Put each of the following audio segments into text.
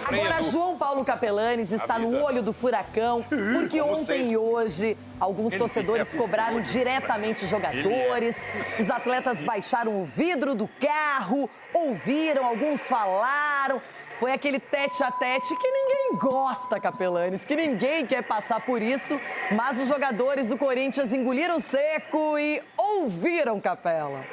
Agora, João Paulo Capelanes está no olho do furacão, porque ontem e hoje alguns torcedores cobraram diretamente os jogadores, os atletas baixaram o vidro do carro, ouviram, alguns falaram. Foi aquele tete-a-tete que ninguém gosta, Capelanes, que ninguém quer passar por isso, mas os jogadores do Corinthians engoliram seco e ouviram Capela.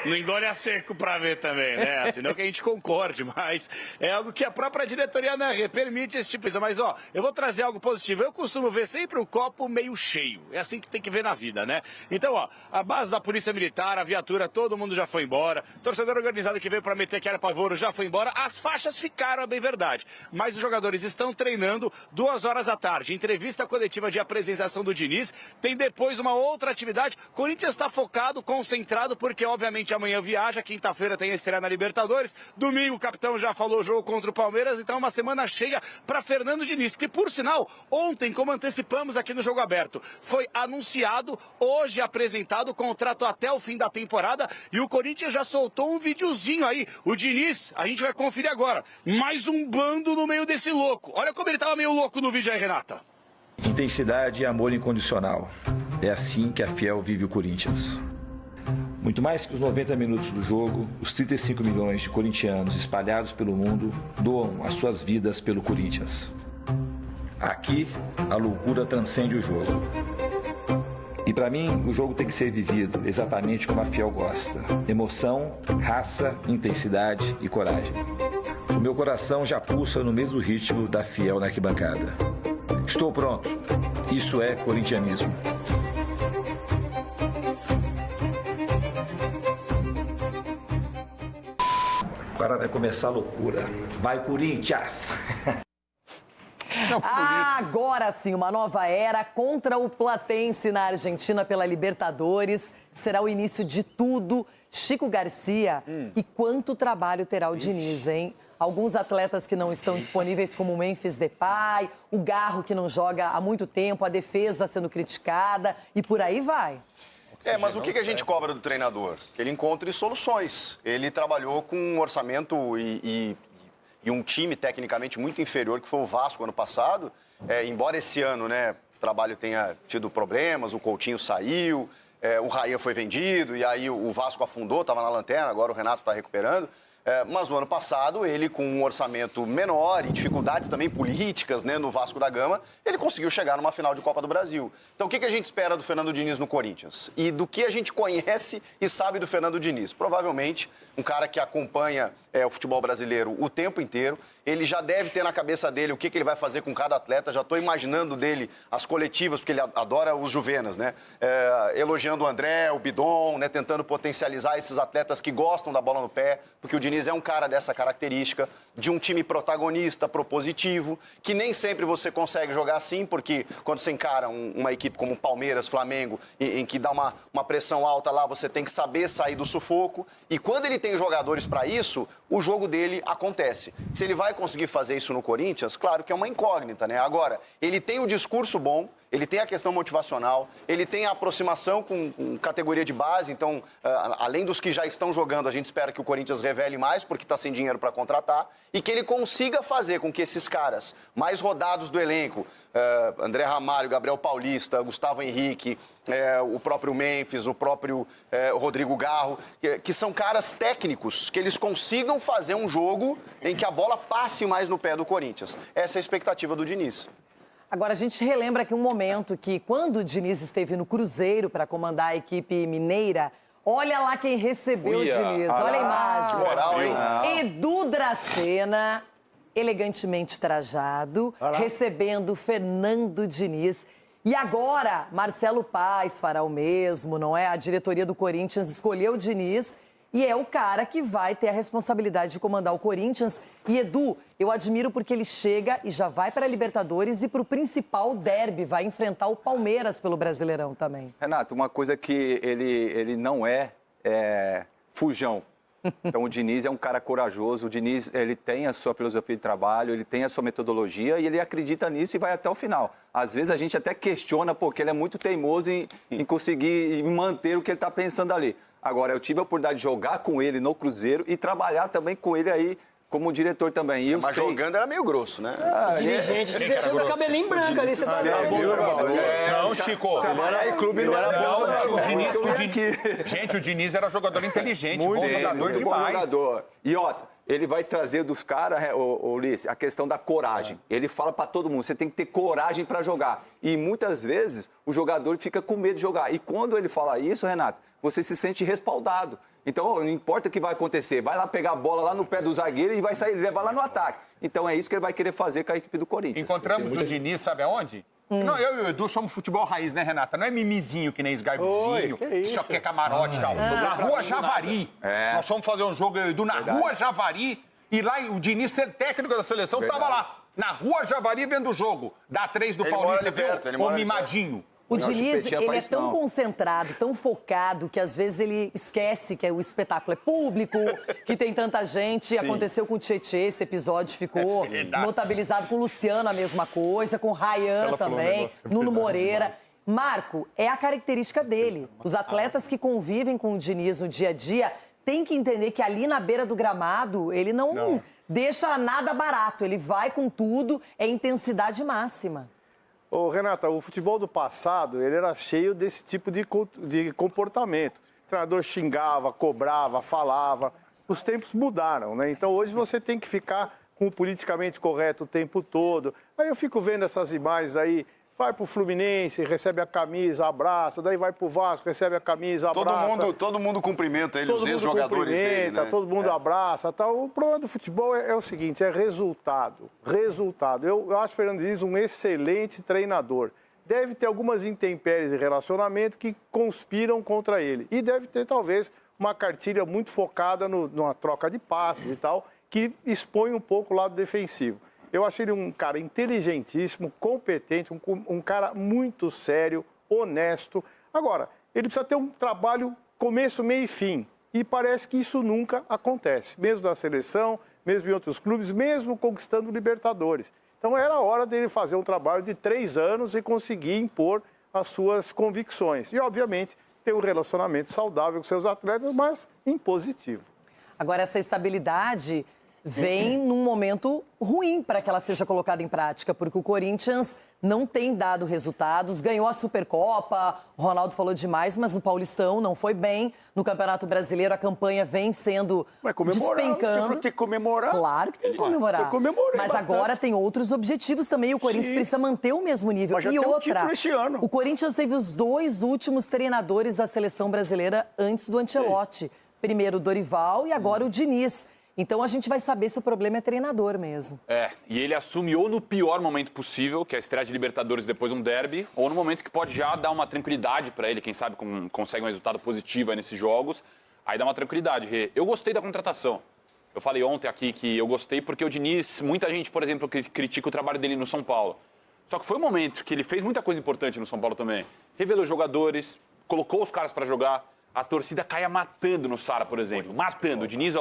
Não engole a seco pra ver também, né? Senão que a gente concorde, mas é algo que a própria diretoria da RE permite esse tipo de coisa. Mas, ó, eu vou trazer algo positivo. Eu costumo ver sempre o copo meio cheio. É assim que tem que ver na vida, né? Então, ó, a base da Polícia Militar, a viatura, todo mundo já foi embora. Torcedor organizado que veio pra meter que era pavoro já foi embora. As faixas ficaram, é bem verdade. Mas os jogadores estão treinando 2 horas da tarde. Entrevista coletiva de apresentação do Diniz. Tem depois uma outra atividade. Corinthians está focado, concentrado, porque, obviamente, amanhã viaja, quinta-feira tem a estreia na Libertadores, domingo o capitão já falou jogo contra o Palmeiras, então uma semana cheia para Fernando Diniz, que por sinal, ontem, como antecipamos aqui no Jogo Aberto, foi anunciado, hoje apresentado o contrato até o fim da temporada e o Corinthians já soltou um videozinho aí, o Diniz, a gente vai conferir agora, mais um bando no meio desse louco, olha como ele tava meio louco no vídeo aí, Renata. Intensidade e amor incondicional, é assim que a Fiel vive o Corinthians. Muito mais que os 90 minutos do jogo, os 35 milhões de corintianos espalhados pelo mundo doam as suas vidas pelo Corinthians. Aqui, a loucura transcende o jogo. E para mim, o jogo tem que ser vivido exatamente como a Fiel gosta. Emoção, raça, intensidade e coragem. O meu coração já pulsa no mesmo ritmo da Fiel na arquibancada. Estou pronto. Isso é corintianismo. Agora vai começar a loucura. Vai, Corinthians! Agora sim, uma nova era contra o Platense na Argentina pela Libertadores. Será o início de tudo. Chico Garcia, e quanto trabalho terá o Diniz, hein? Alguns atletas que não estão disponíveis, como o Memphis Depay, o Garro que não joga há muito tempo, a defesa sendo criticada e por aí vai. Mas o que a gente cobra do treinador? Que ele encontre soluções. Ele trabalhou com um orçamento e um time tecnicamente muito inferior, que foi o Vasco ano passado. Embora esse ano, né, o trabalho tenha tido problemas, o Coutinho saiu, o Raia foi vendido, e aí o Vasco afundou, estava na lanterna, agora o Renato está recuperando. Mas no ano passado, ele com um orçamento menor e dificuldades também políticas, né, no Vasco da Gama, ele conseguiu chegar numa final de Copa do Brasil. Então o que a gente espera do Fernando Diniz no Corinthians? E do que a gente conhece e sabe do Fernando Diniz? Provavelmente um cara que acompanha o futebol brasileiro o tempo inteiro. Ele já deve ter na cabeça dele o que ele vai fazer com cada atleta. Já estou imaginando dele as coletivas, porque ele adora os Juvenas, né? Elogiando o André, o Bidon, né? Tentando potencializar esses atletas que gostam da bola no pé, porque o Diniz é um cara dessa característica, de um time protagonista, propositivo, que nem sempre você consegue jogar assim, porque quando você encara uma equipe como o Palmeiras, Flamengo, em que dá uma pressão alta lá, você tem que saber sair do sufoco. E quando ele tem jogadores para isso, o jogo dele acontece. Se ele vai conseguir fazer isso no Corinthians, claro que é uma incógnita, né? Agora, ele tem o discurso bom, ele tem a questão motivacional, ele tem a aproximação com categoria de base, então, além dos que já estão jogando, a gente espera que o Corinthians revele mais, porque está sem dinheiro para contratar, e que ele consiga fazer com que esses caras mais rodados do elenco, André Ramalho, Gabriel Paulista, Gustavo Henrique, o próprio Memphis, o próprio Rodrigo Garro, que são caras técnicos, que eles consigam fazer um jogo em que a bola passe mais no pé do Corinthians. Essa é a expectativa do Diniz. Agora, a gente relembra aqui um momento que, quando o Diniz esteve no Cruzeiro para comandar a equipe mineira, olha lá quem recebeu o Diniz, olha a imagem. Moral, hein? Edu Dracena, elegantemente trajado, recebendo Fernando Diniz. E agora, Marcelo Paes fará o mesmo, não é? A diretoria do Corinthians escolheu o Diniz e é o cara que vai ter a responsabilidade de comandar o Corinthians. E, Edu, eu admiro porque ele chega e já vai para a Libertadores e para o principal derby, vai enfrentar o Palmeiras pelo Brasileirão também. Renato, uma coisa que ele não é fujão. Então, o Diniz é um cara corajoso, o Diniz ele tem a sua filosofia de trabalho, ele tem a sua metodologia e ele acredita nisso e vai até o final. Às vezes a gente até questiona porque ele é muito teimoso em conseguir manter o que ele está pensando ali. Agora, eu tive a oportunidade de jogar com ele no Cruzeiro e trabalhar também com ele aí como diretor também. E eu Mas sei... jogando era meio grosso, né? Dirigente, você deixou o cabelinho branco ali. Você Não, Chico. Trabalhar em clube não era bom, não. Não. Gente, o Diniz era jogador inteligente, bom Muito jogador muito bom demais. jogador. E, ó, ele vai trazer dos caras, Ulisses, a questão da coragem. Ele fala pra todo mundo, você tem que ter coragem pra jogar. E muitas vezes o jogador fica com medo de jogar. E quando ele fala isso, Renato, você se sente respaldado. Então, não importa o que vai acontecer, vai lá pegar a bola lá no pé do zagueiro e vai sair, levar lá no ataque. Então, é isso que ele vai querer fazer com a equipe do Corinthians. Encontramos o Diniz, sabe aonde? Não, eu e o Edu somos futebol raiz, né, Renata? Não é mimizinho que nem esgarbuzinho, que só quer camarote e tal. Na Rua Javari. Nós fomos fazer um jogo, eu e o Edu, na Rua Javari. E lá o Diniz, ser técnico da seleção, estava lá. Na Rua Javari vendo o jogo. Da 3 do Paulista, viu? O mimadinho. O Diniz, ele é tão concentrado, tão focado, que às vezes ele esquece que o espetáculo é público, que tem tanta gente. Sim. Aconteceu com o Tietê, esse episódio ficou notabilizado. Com o Luciano, a mesma coisa, com o Ryan também, Nuno Moreira. Marco, é a característica dele. Os atletas que convivem com o Diniz no dia a dia têm que entender que ali na beira do gramado, ele não deixa nada barato. Ele vai com tudo, é intensidade máxima. Ô, Renata, o futebol do passado, ele era cheio desse tipo de comportamento. O treinador xingava, cobrava, falava. Os tempos mudaram, né? Então, hoje você tem que ficar com o politicamente correto o tempo todo. Aí eu fico vendo essas imagens aí, vai pro Fluminense, recebe a camisa, abraça, daí vai pro Vasco, recebe a camisa, abraça. Todo mundo cumprimenta ele, os ex-jogadores dele, né? Todo mundo abraça, tal. O problema do futebol é o seguinte, é resultado. Resultado. Eu acho o Fernando Diniz um excelente treinador. Deve ter algumas intempéries de relacionamento que conspiram contra ele. E deve ter, talvez, uma cartilha muito focada numa troca de passes e tal, que expõe um pouco o lado defensivo. Eu achei ele um cara inteligentíssimo, competente, um cara muito sério, honesto. Agora, ele precisa ter um trabalho começo, meio e fim. E parece que isso nunca acontece. Mesmo na seleção, mesmo em outros clubes, mesmo conquistando Libertadores. Então, era a hora dele fazer um trabalho de 3 anos e conseguir impor as suas convicções. E, obviamente, ter um relacionamento saudável com seus atletas, mas impositivo. Agora, essa estabilidade vem num momento ruim para que ela seja colocada em prática, porque o Corinthians não tem dado resultados, ganhou a Supercopa, o Ronaldo falou demais, mas no Paulistão não foi bem, no Campeonato Brasileiro a campanha vem sendo despencando. Tem que comemorar. Claro que tem que comemorar. Mas agora tem outros objetivos também, e o Corinthians precisa manter o mesmo nível. Mas já e tem outra, esse ano. O Corinthians teve os 2 últimos treinadores da seleção brasileira antes do Ancelotti. Primeiro o Dorival e agora o Diniz. Então a gente vai saber se o problema é treinador mesmo. E ele assume ou no pior momento possível, que é a estreia de Libertadores depois de um derby, ou no momento que pode já dar uma tranquilidade para ele, quem sabe consegue um resultado positivo aí nesses jogos, aí dá uma tranquilidade. Eu gostei da contratação. Eu falei ontem aqui que eu gostei porque o Diniz, muita gente, por exemplo, critica o trabalho dele no São Paulo. Só que foi um momento que ele fez muita coisa importante no São Paulo também. Revelou jogadores, colocou os caras para jogar, a torcida caia matando no Sara, por exemplo. Matando. O Diniz,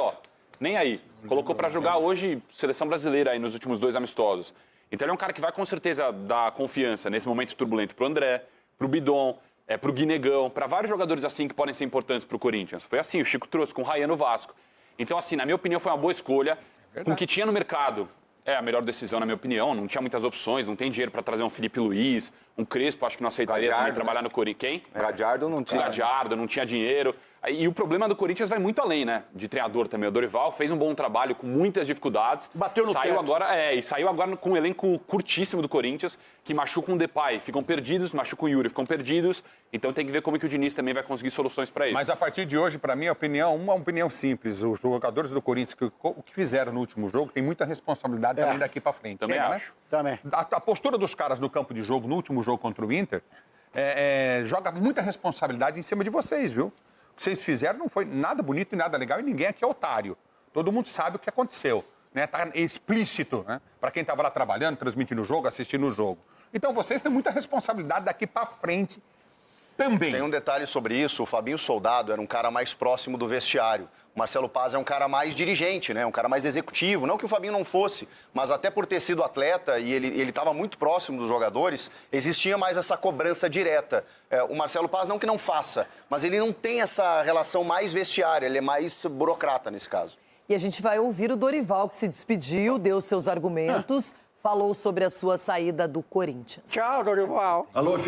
nem aí. Colocou pra jogar hoje seleção brasileira aí nos últimos 2 amistosos. Então ele é um cara que vai com certeza dar confiança nesse momento turbulento pro André, pro Bidon, pro Guinegão, pra vários jogadores assim que podem ser importantes pro Corinthians. Foi assim, o Chico trouxe com o Ryan no Vasco. Então assim, na minha opinião foi uma boa escolha. Com o que tinha no mercado, é a melhor decisão na minha opinião. Não tinha muitas opções, não tem dinheiro pra trazer um Felipe Luiz, um Crespo, acho que não aceitaria também trabalhar no Corinthians. Quem? Gadiardo não tinha. Gadiardo não tinha dinheiro. E o problema do Corinthians vai muito além, né? De treinador também. O Dorival fez um bom trabalho com muitas dificuldades. Bateu no teto. E saiu agora com um elenco curtíssimo do Corinthians, que machucam o Depay, ficam perdidos, machucam o Yuri, ficam perdidos. Então tem que ver como que o Diniz também vai conseguir soluções para ele. Mas a partir de hoje, para mim, uma opinião simples. Os jogadores do Corinthians, o que fizeram no último jogo, tem muita responsabilidade também daqui para frente. Também acho. Né? Também. A postura dos caras no campo de jogo, no último jogo contra o Inter, joga muita responsabilidade em cima de vocês, viu? O que vocês fizeram não foi nada bonito e nada legal e ninguém aqui é otário. Todo mundo sabe o que aconteceu. Né? Tá explícito, né? Para quem estava lá trabalhando, transmitindo o jogo, assistindo o jogo. Então vocês têm muita responsabilidade daqui para frente também. Tem um detalhe sobre isso, o Fabinho Soldado era um cara mais próximo do vestiário. O Marcelo Paz é um cara mais dirigente, né? Um cara mais executivo. Não que o Fabinho não fosse, mas até por ter sido atleta e ele estava muito próximo dos jogadores, existia mais essa cobrança direta. O Marcelo Paz não que não faça, mas ele não tem essa relação mais vestiária, ele é mais burocrata nesse caso. E a gente vai ouvir o Dorival, que se despediu, deu seus argumentos, falou sobre a sua saída do Corinthians. Tchau, Dorival. Alô,